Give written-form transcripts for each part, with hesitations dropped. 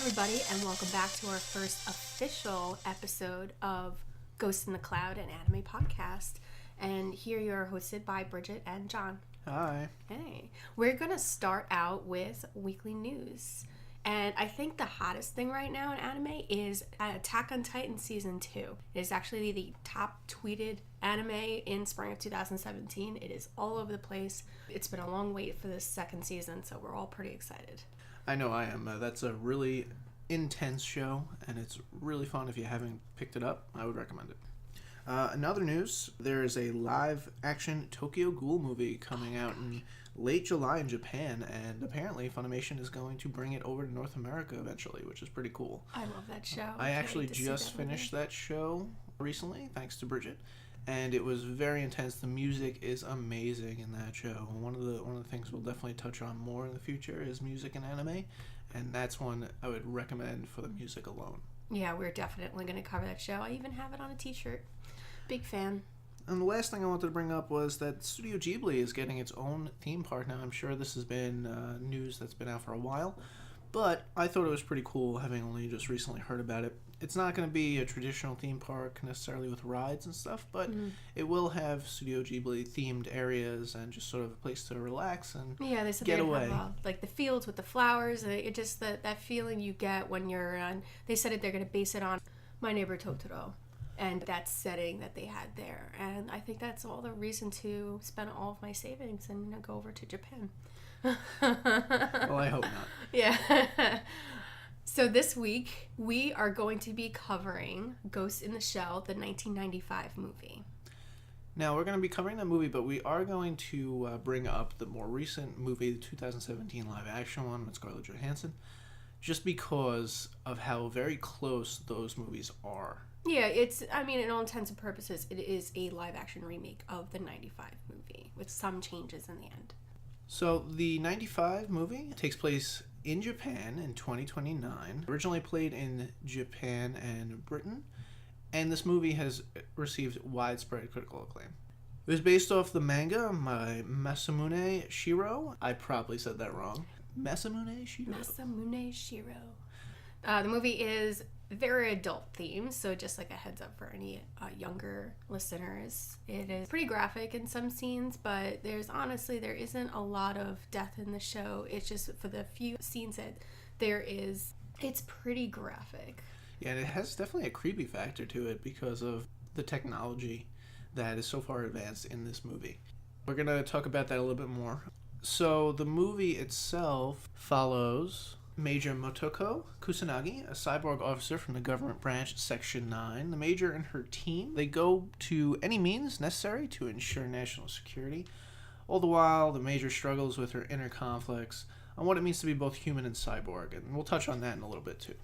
everybody, and welcome back to our first official episode of Ghost in the Cloud, an anime podcast. And here you're hosted by Bridget and John. Hi. Hey. We're going to start out with weekly news. And I think the hottest thing right now in anime is Attack on Titan Season 2. It is actually the top tweeted anime in spring of 2017. It is all over the place. It's been a long wait for this second season, so we're all pretty excited. I know I am. That's a really intense show, and it's really fun. If you haven't picked it up, I would recommend it. In other news, there is a live-action Tokyo Ghoul movie coming out in late July in Japan, and apparently Funimation is going to bring it over to North America eventually, which is pretty cool. I love that show. I actually just finished that show recently, thanks to Bridget, and it was very intense. The music is amazing in that show. One of the things we'll definitely touch on more in the future is music in anime, and that's one I would recommend for the music alone. Yeah, we're definitely going to cover that show. I even have it on a t-shirt. Big fan. And the last thing I wanted to bring up was that Studio Ghibli is getting its own theme park now. I'm sure this has been news that's been out for a while, but I thought it was pretty cool, having only just recently heard about it. It's not going to be a traditional theme park necessarily with rides and stuff, but it will have Studio Ghibli themed areas and just sort of a place to relax and they said get away. Have, like the fields with the flowers, and it just that feeling you get when you're on. They said they're going to base it on My Neighbor Totoro. And that setting that they had there. And I think that's all the reason to spend all of my savings and go over to Japan. Well, I hope not. Yeah. So this week, we are going to be covering Ghost in the Shell, the 1995 movie. Now, we're going to be covering that movie, but we are going to bring up the more recent movie, the 2017 live-action one with Scarlett Johansson, just because of how very close those movies are. Yeah, in all intents and purposes, it is a live-action remake of the 95 movie, with some changes in the end. So, the 95 movie takes place in Japan in 2029, originally played in Japan and Britain, and this movie has received widespread critical acclaim. It was based off the manga by Masamune Shirow. I probably said that wrong. Masamune Shirow. The movie is very adult themed, so just like a heads up for any younger listeners, it is pretty graphic in some scenes, but there isn't a lot of death in the show. It's just for the few scenes that there is, it's pretty graphic. Yeah, and it has definitely a creepy factor to it because of the technology that is so far advanced in this movie. We're going to talk about that a little bit more. So the movie itself follows Major Motoko Kusanagi, a cyborg officer from the government branch Section 9. The Major and her team, they go to any means necessary to ensure national security. All the while, the Major struggles with her inner conflicts on what it means to be both human and cyborg, and we'll touch on that in a little bit too.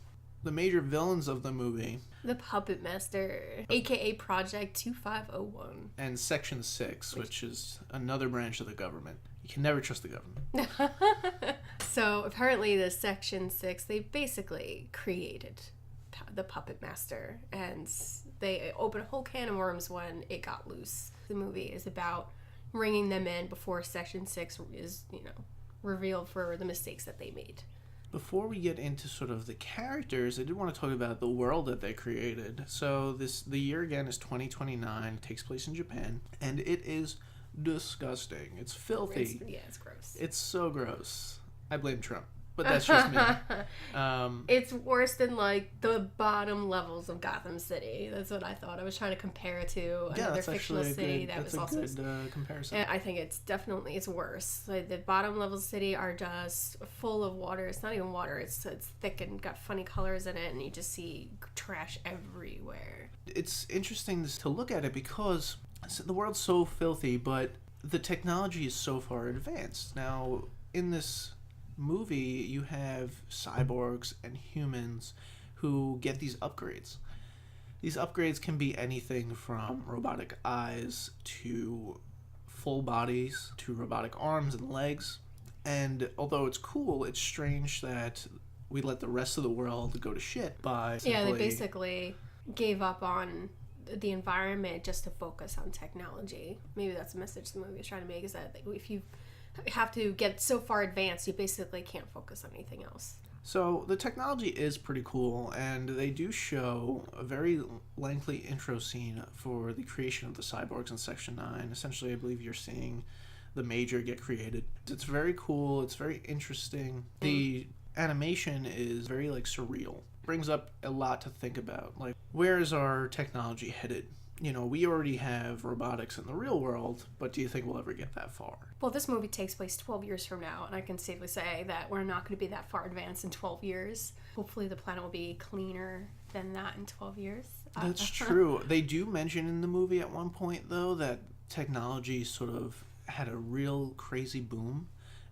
The major villains of the movie: the Puppet Master, aka Project 2501. And Section 6, which is another branch of the government. You can never trust the government. So apparently the Section 6, they basically created the Puppet Master, and they opened a whole can of worms when it got loose. The movie is about bringing them in before Section 6 is, revealed for the mistakes that they made. Before we get into sort of the characters, I did want to talk about the world that they created. So the year again is 2029. It takes place in Japan, and it is disgusting. It's filthy. It's gross. It's so gross. I blame Trump, but that's just me. It's worse than like the bottom levels of Gotham City. That's what I thought. I was trying to compare it to another fictional city that was also. That's a good comparison. And I think it's worse. Like the bottom level city are just full of water. It's not even water. It's thick and got funny colors in it, and you just see trash everywhere. It's interesting to look at it because the world's so filthy, but the technology is so far advanced. Now, in this movie, you have cyborgs and humans who get these upgrades. These upgrades can be anything from robotic eyes to full bodies to robotic arms and legs. And although it's cool, it's strange that we let the rest of the world go to shit by simply... Yeah, they basically gave up on the environment just to focus on technology. Maybe that's a message the movie is trying to make, is that if you have to get so far advanced, you basically can't focus on anything else. So the technology is pretty cool, and they do show a very lengthy intro scene for the creation of the cyborgs in Section 9. Essentially, I believe you're seeing the Major get created. It's very cool. It's very interesting. The animation is very like surreal. Brings up a lot to think about. Like, where is our technology headed? You know, we already have robotics in the real world, but do you think we'll ever get that far? Well, this movie takes place 12 years from now, and I can safely say that we're not going to be that far advanced in 12 years. Hopefully the planet will be cleaner than that in 12 years. That's true. They do mention in the movie at one point, though, that technology sort of had a real crazy boom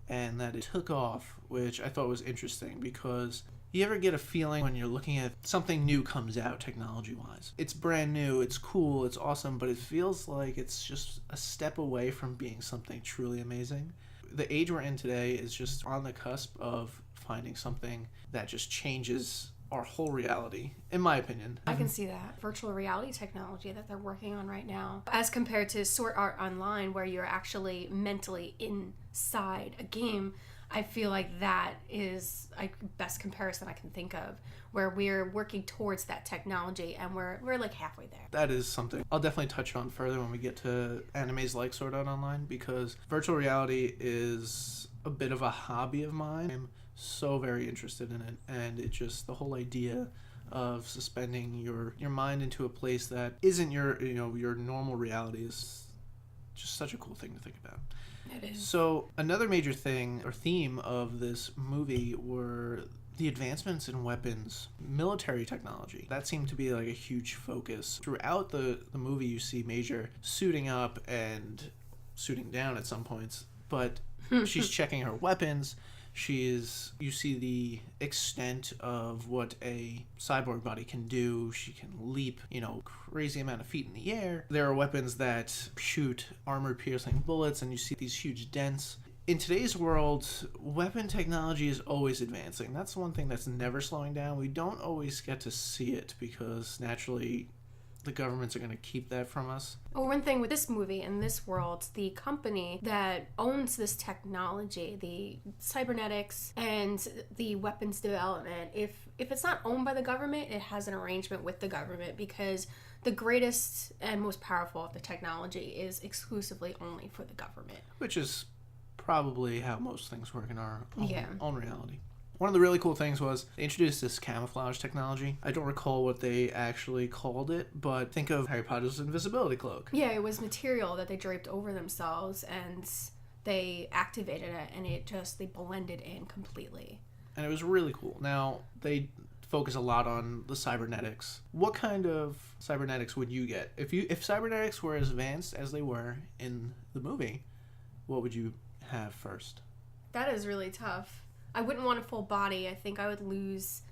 and that it took off, which I thought was interesting because you ever get a feeling when you're looking at something new comes out technology-wise? It's brand new, it's cool, it's awesome, but it feels like it's just a step away from being something truly amazing. The age we're in today is just on the cusp of finding something that just changes our whole reality, in my opinion. I can see that. Virtual reality technology that they're working on right now, as compared to Sword Art Online, where you're actually mentally inside a game, I feel like that is like best comparison I can think of, where we're working towards that technology and we're like halfway there. That is something I'll definitely touch on further when we get to animes like Sword Art Online, because virtual reality is a bit of a hobby of mine. I'm so very interested in it, and it just, the whole idea of suspending your mind into a place that isn't your normal reality is just such a cool thing to think about. It is. So another major thing or theme of this movie were the advancements in weapons, military technology. That seemed to be like a huge focus. Throughout the movie, you see Major suiting up and suiting down at some points, but she's checking her weapons. You see the extent of what a cyborg body can do. She can leap, crazy amount of feet in the air. There are weapons that shoot armor-piercing bullets, and you see these huge dents. In today's world, weapon technology is always advancing. That's one thing that's never slowing down. We don't always get to see it because naturally the governments are going to keep that from us. Well, one thing with this movie and this world, the company that owns this technology, the cybernetics and the weapons development, if it's not owned by the government, it has an arrangement with the government, because the greatest and most powerful of the technology is exclusively only for the government. Which is probably how most things work in our own reality. One of the really cool things was they introduced this camouflage technology. I don't recall what they actually called it, but think of Harry Potter's invisibility cloak. Yeah, it was material that they draped over themselves and they activated it, and they blended in completely. And it was really cool. Now, they focus a lot on the cybernetics. What kind of cybernetics would you get? If cybernetics were as advanced as they were in the movie, what would you have first? That is really tough. I wouldn't want a full body. I think I would lose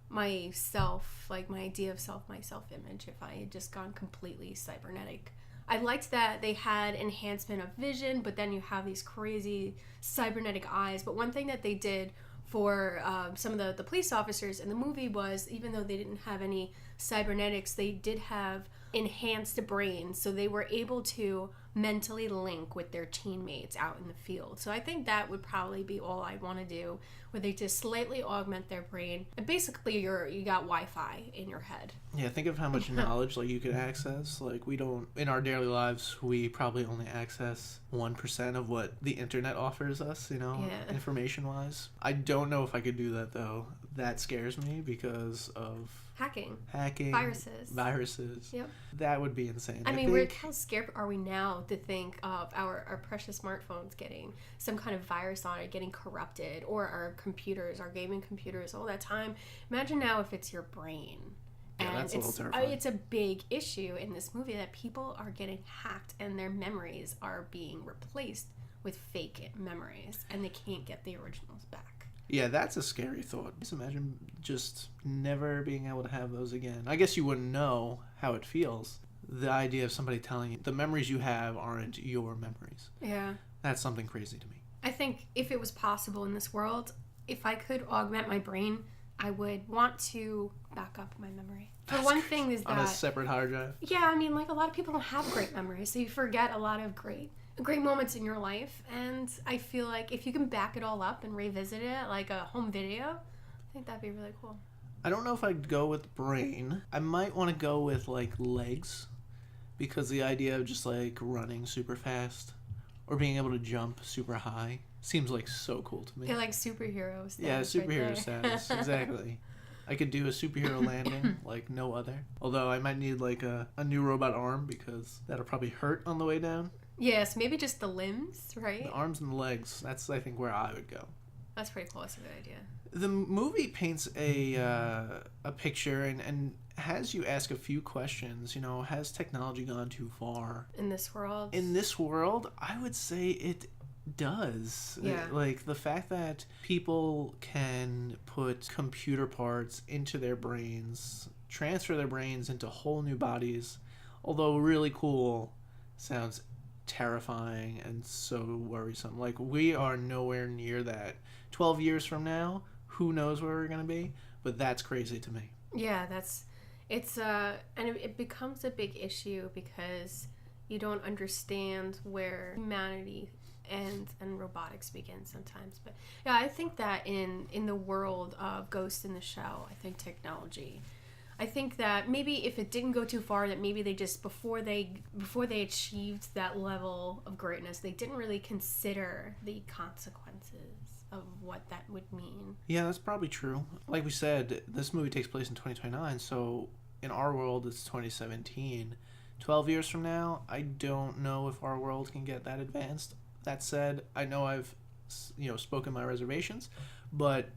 myself, like my idea of self, my self-image, if I had just gone completely cybernetic. I liked that they had enhancement of vision, but then you have these crazy cybernetic eyes. But one thing that they did for some of the police officers in the movie was, even though they didn't have any cybernetics, they did have enhanced brains, so they were able to mentally link with their teammates out in the field. So I think that would probably be all I want to do, where they just slightly augment their brain. And basically you got Wi-Fi in your head. Yeah, think of how much knowledge you could access. We don't, in our daily lives, we probably only access 1% of what the internet offers us, information-wise. I don't know if I could do that, though. That scares me because of Hacking. Viruses. Yep. That would be insane. I mean, how scared are we now to think of our precious smartphones getting some kind of virus on it, getting corrupted, or our computers, our gaming computers, all that time? Imagine now if it's your brain. Yeah, and that's a little terrifying. It's a big issue in this movie that people are getting hacked and their memories are being replaced with fake memories, and they can't get the originals back. Yeah, that's a scary thought. Just imagine just never being able to have those again. I guess you wouldn't know how it feels. The idea of somebody telling you the memories you have aren't your memories. Yeah. That's something crazy to me. I think if it was possible in this world, if I could augment my brain, I would want to back up my memory. For one thing is that... On a separate hard drive? Yeah, I mean, a lot of people don't have great memories, so you forget a lot of great moments in your life, and I feel like if you can back it all up and revisit it like a home video, think that'd be really cool. I don't know if I'd go with brain. I might want to go with like legs, because the idea of just like running super fast or being able to jump super high seems like so cool to me. They're like superhero status. Yeah, superhero right status, exactly. I could do a superhero landing like no other. Although I might need like a new robot arm, because that'll probably hurt on the way down. Yes, maybe just the limbs, right? The arms and the legs, that's I think where I would go. That's pretty cool. That's a good idea. The movie paints a picture and has you ask a few questions. You know, has technology gone too far? In this world? In this world, I would say it does. Yeah. Like the fact that people can put computer parts into their brains, transfer their brains into whole new bodies, although really cool, sounds terrifying and so worrisome. Like, we are nowhere near that. 12 years from now, who knows where we're going to be? But that's crazy to me. Yeah, and it becomes a big issue because you don't understand where humanity ends and robotics begin sometimes. But yeah, I think that in the world of Ghost in the Shell, I think technology, I think that maybe if it didn't go too far, that maybe they just before they achieved that level of greatness, they didn't really consider the consequences of what that would mean. Yeah, that's probably true. Like we said, this movie takes place in 2029, so in our world it's 2017. 12 years from now, I don't know if our world can get that advanced. That said, I know I've spoken my reservations, but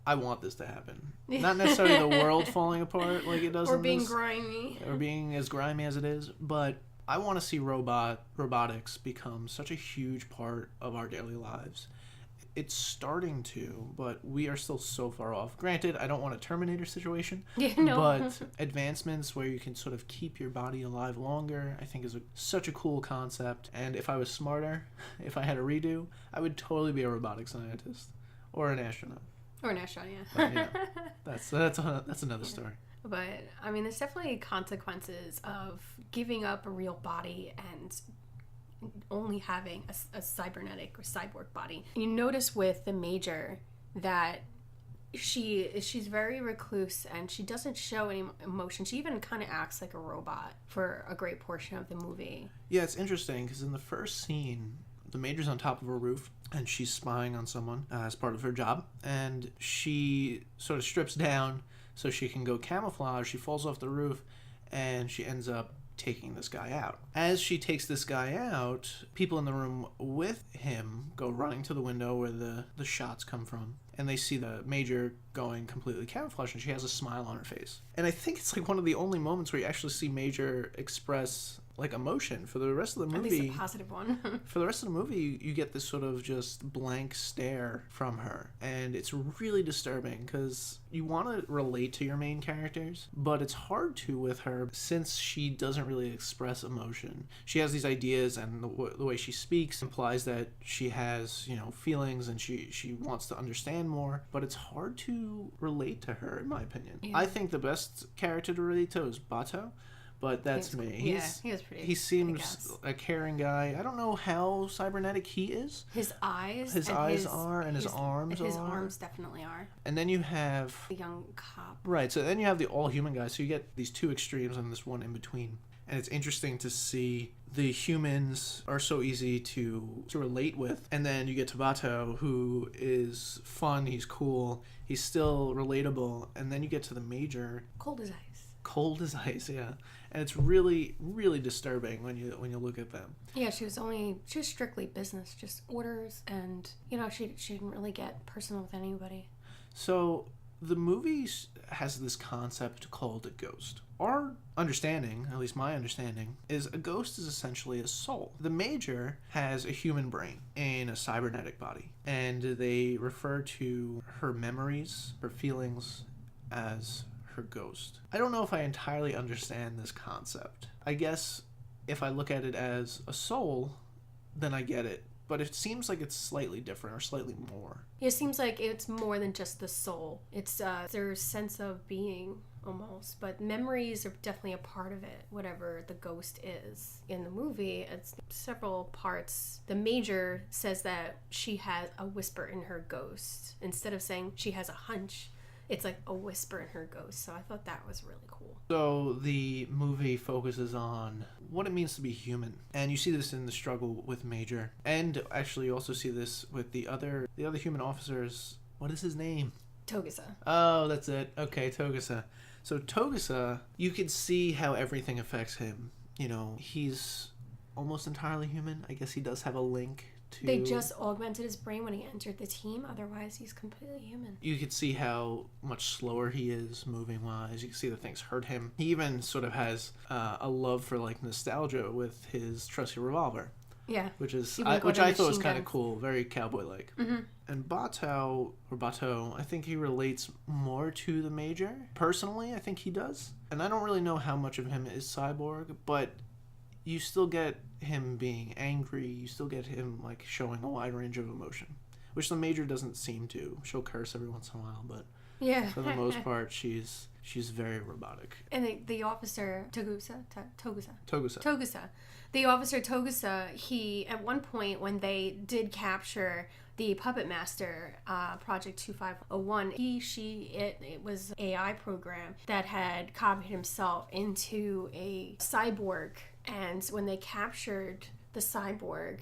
I want this to happen. Not necessarily the world falling apart like it does or in being this, grimy. or being as grimy as it is, but I want to see robotics become such a huge part of our daily lives. It's starting to, but we are still so far off. Granted, I don't want a Terminator situation, but advancements where you can sort of keep your body alive longer, I think is such a cool concept. And if I was smarter, if I had a redo, I would totally be a robotic scientist or an astronaut. Or an astronaut, yeah. But, yeah, that's another story. But I mean, there's definitely consequences of giving up a real body and only having a cybernetic or cyborg body. You notice with the Major that she's very recluse and she doesn't show any emotion. She even kind of acts like a robot for a great portion of the movie. Yeah, it's interesting because in the first scene, the Major's on top of a roof and she's spying on someone as part of her job, and she sort of strips down so she can go camouflage. She falls off the roof and she ends up taking this guy out. As she takes this guy out, people in the room with him go running to the window where the shots come from, and they see the Major going completely camouflaged, and she has a smile on her face. And I think it's like one of the only moments where you actually see Major express like emotion. For the rest of the movie, at least a positive one. For the rest of the movie, you get this sort of just blank stare from her, and it's really disturbing because you want to relate to your main characters, but it's hard to with her since she doesn't really express emotion. She has these ideas, and the way she speaks implies that she has feelings and she wants to understand more, but it's hard to relate to her, in my opinion. Yeah. I think the best character to relate to is Bato. But that's me. He was pretty. He seems a caring guy. I don't know how cybernetic he is. His eyes. His eyes are, and his arms are. His arms definitely are. And then you have the young cop. Right. So then you have the all-human guy. So you get these two extremes and this one in between. And it's interesting to see the humans are so easy to relate with. And then you get Tabata, who is fun. He's cool. He's still relatable. And then you get to the Major. Cold as ice. Cold as ice, yeah. And it's really, really disturbing when you look at them. Yeah, she was strictly business, just orders, and she didn't really get personal with anybody. So the movie has this concept called a ghost. Our understanding, at least my understanding, is a ghost is essentially a soul. The Major has a human brain in a cybernetic body, and they refer to her memories, her feelings as her ghost. I don't know if I entirely understand this concept. I guess if I look at it as a soul, then I get it. But it seems like it's slightly different or slightly more. It seems like it's more than just the soul. It's their sense of being almost. But memories are definitely a part of it, whatever the ghost is. In the movie, it's several parts. The Major says that she has a whisper in her ghost. Instead of saying she has a hunch, it's like a whisper in her ghost. So I thought that was really cool. So the movie focuses on what it means to be human, and you see this in the struggle with Major, and actually you also see this with the other human officers. What is his name? Togusa. Oh, that's it. Okay, Togusa. So Togusa, you can see how everything affects him. You know, he's almost entirely human. I guess he does have a link to... They just augmented his brain when he entered the team. Otherwise, he's completely human. You can see how much slower he is moving-wise. You can see that things hurt him. He even sort of has a love for, like, nostalgia with his trusty revolver. Yeah. Which I thought was kind of cool. Very cowboy-like. Mm-hmm. And Bato, I think he relates more to the Major. Personally, I think he does. And I don't really know how much of him is cyborg, but you still get him being angry. You still get him, like, showing a wide range of emotion, which the Major doesn't seem to. She'll curse every once in a while, but yeah, for the most part, she's very robotic. And the officer Togusa. The officer Togusa, he, at one point when they did capture the Puppet Master, Project 2501, it was an AI program that had copied himself into a cyborg. And when they captured the cyborg,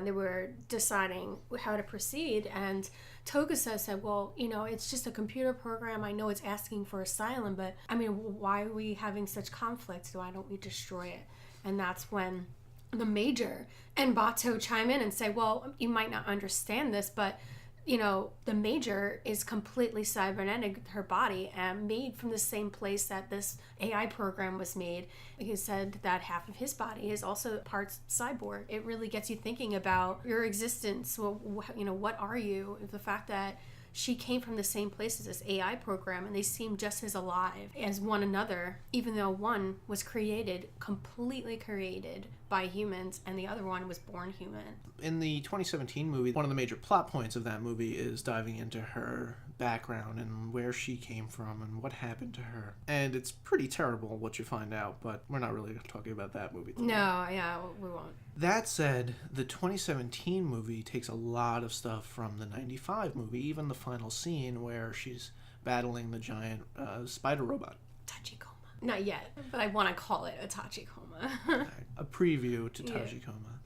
they were deciding how to proceed, and Togusa said, well, you know, it's just a computer program. I know it's asking for asylum, but I mean, why are we having such conflict? Why don't we destroy it? And that's when the Major and Bato chime in and say, well, you might not understand this, but you know, the Major is completely cybernetic, her body, and made from the same place that this AI program was made. He said that half of his body is also parts cyborg. It really gets you thinking about your existence. Well, you know, what are you? The fact that she came from the same place as this AI program, and they seem just as alive as one another, even though one was completely created by humans, and the other one was born human. In the 2017 movie, one of the major plot points of that movie is diving into her background and where she came from and what happened to her. And it's pretty terrible what you find out, but we're not really talking about that movie today. No, yeah, we won't. That said, the 2017 movie takes a lot of stuff from the 95 movie, even the final scene where she's battling the giant spider robot. Tachikoma. Not yet, but I want to call it a Tachikoma. A preview to Tachikoma.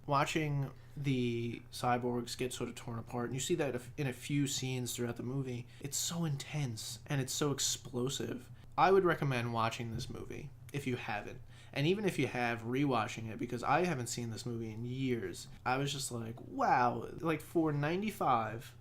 Watching the cyborgs get sort of torn apart, and you see that in a few scenes throughout the movie. It's so intense and it's so explosive. I would recommend watching this movie if you haven't. And even if you have, rewatching it, because I haven't seen this movie in years. I was just like, wow, like for 95,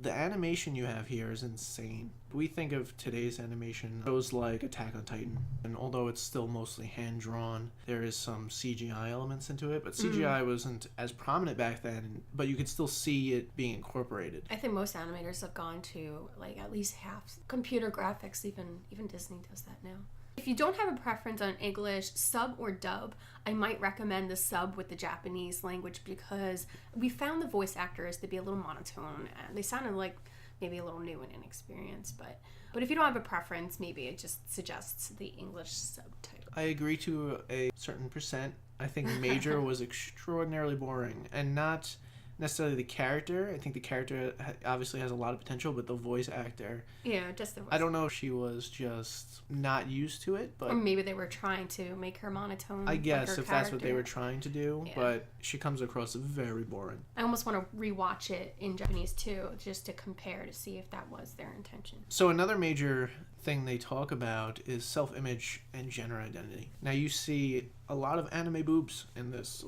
the animation you have here is insane. We think of today's animation, shows like Attack on Titan, and although it's still mostly hand-drawn, there is some CGI elements into it, but CGI wasn't as prominent back then, but you could still see it being incorporated. I think most animators have gone to like at least half computer graphics, even Disney does that now. If you don't have a preference on English, sub or dub, I might recommend the sub with the Japanese language because we found the voice actors to be a little monotone and they sounded like maybe a little new and inexperienced, but if you don't have a preference, maybe it just suggests the English subtitle. I agree to a certain percent. I think Major was extraordinarily boring, and not necessarily the character. I think the character obviously has a lot of potential, but the voice actor... Yeah, just the voice. I don't know if she was just not used to it, but... Or maybe they were trying to make her monotone. I guess, if that's what they were trying to do, but she comes across very boring. I almost want to rewatch it in Japanese too, just to compare to see if that was their intention. So another major thing they talk about is self-image and gender identity. Now you see a lot of anime boobs in this,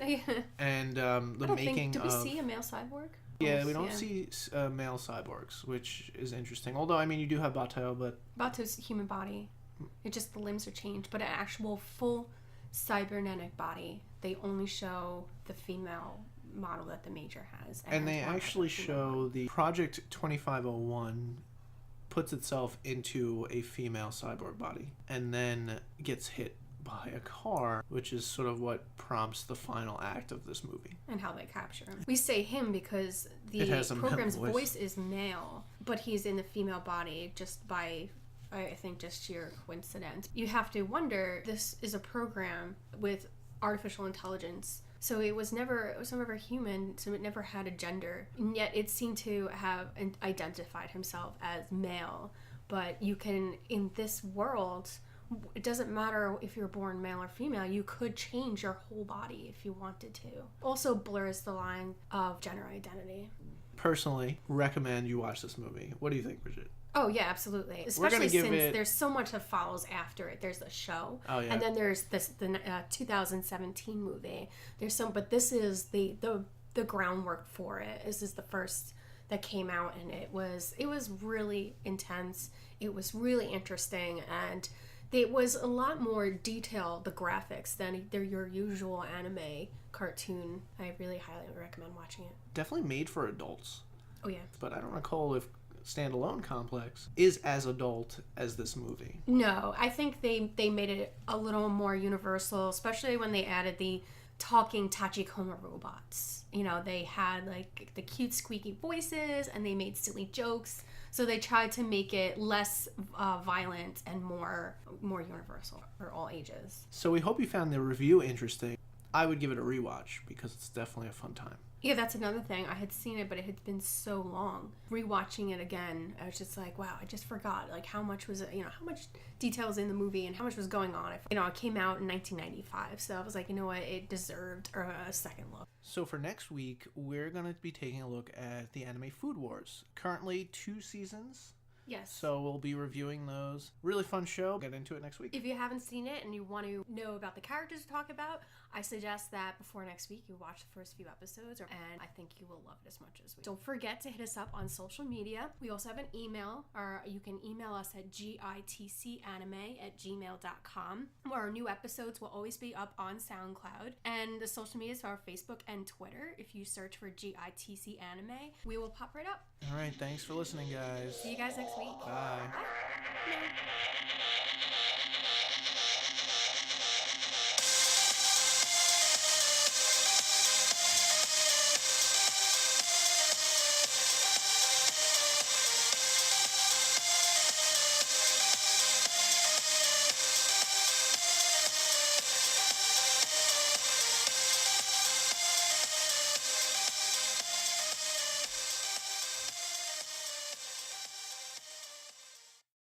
and the making do we see a male cyborg? Yeah, we don't see male cyborgs, which is interesting. Although, I mean, you do have Bato, but... Bato's human body. It just, the limbs are changed. But an actual full cybernetic body, they only show the female model that the Major has. And they actually show the Project 2501 puts itself into a female cyborg body and then gets hit by a car, which is sort of what prompts the final act of this movie. And how they capture him. We say him because the program's voice is male, but he's in the female body just by, I think, just sheer coincidence. You have to wonder, this is a program with artificial intelligence, so it was never human, so it never had a gender, and yet it seemed to have identified himself as male But you can, in this world, it doesn't matter if you're born male or female, you could change your whole body if you wanted to. Also blurs the line of gender identity. Personally, recommend you watch this movie. What do you think, Bridget? Oh yeah, absolutely. Especially since there's so much that follows after it. There's the show, and then there's the 2017 movie. But this is the groundwork for it. This is the first that came out, and it was really intense. It was really interesting, and it was a lot more detailed, the graphics, than your usual anime cartoon. I really highly recommend watching it. Definitely made for adults. Oh yeah. But I don't recall if Standalone Complex is as adult as this movie. No, I think they made it a little more universal, especially when they added the talking Tachikoma robots. You know, they had like the cute squeaky voices, and they made silly jokes. So they tried to make it less violent and more universal for all ages. So we hope you found the review interesting. I would give it a rewatch because it's definitely a fun time. Yeah, that's another thing. I had seen it, but it had been so long. Rewatching it again, I was just like, wow, I just forgot. Like, how much was it, how much detail was in the movie and how much was going on. It came out in 1995, so I was like, you know what, it deserved a second look. So for next week, we're going to be taking a look at the anime Food Wars. Currently 2 seasons. Yes. So we'll be reviewing those. Really fun show. Get into it next week. If you haven't seen it and you want to know about the characters to talk about, I suggest that before next week you watch the first few episodes, and I think you will love it as much as we. Don't forget to hit us up on social media. We also have an email, or you can email us at gitcanime@gmail.com, where our new episodes will always be up on SoundCloud. And the social media is our Facebook and Twitter. If you search for GITC Anime, we will pop right up. All right, thanks for listening, guys. See you guys next week. Bye. Bye.